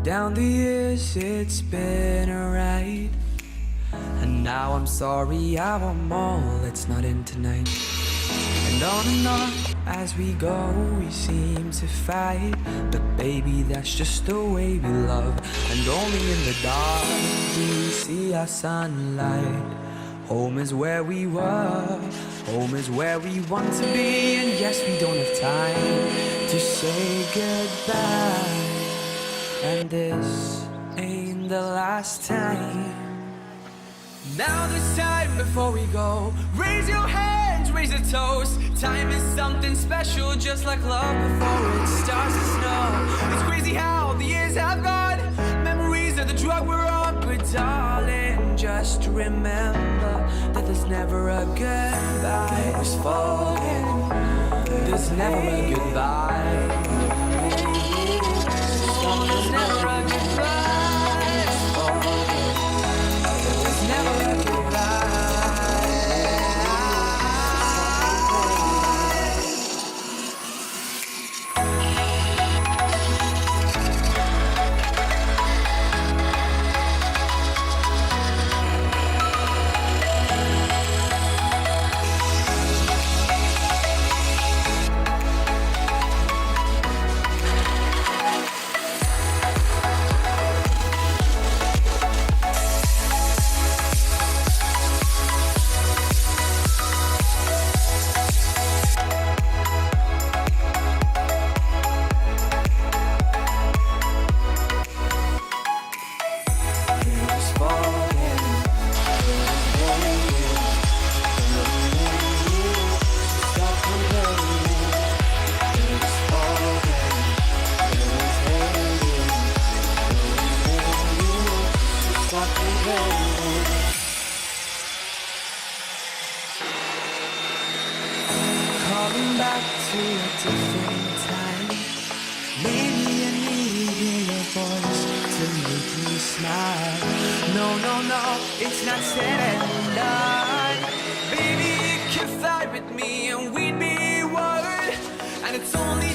Down the years it's been alright, and now I'm sorry I want more, let's not end tonight. And on as we go we seem to fight, but baby that's just the way we love. And only in the dark do we see our sunlight. Home is where we were, home is where we want to be. And yes, we don't have time to say goodbye, and this ain't the last time. Now this time before we go, raise your hands, raise a toast. Time is something special, just like love before it starts to snow. It's crazy how the years have gone, memories of the drug we're on. But darling, just remember that there's never a goodbye. Just forget, there's never a goodbye. There's never a goodbye. Just forget, there's never a goodbye. Calling back to a different time. Maybe I need to hear your voice to make me smile. No, no, no, it's not said and done. Baby, you can fly with me and we'd be one. And it's only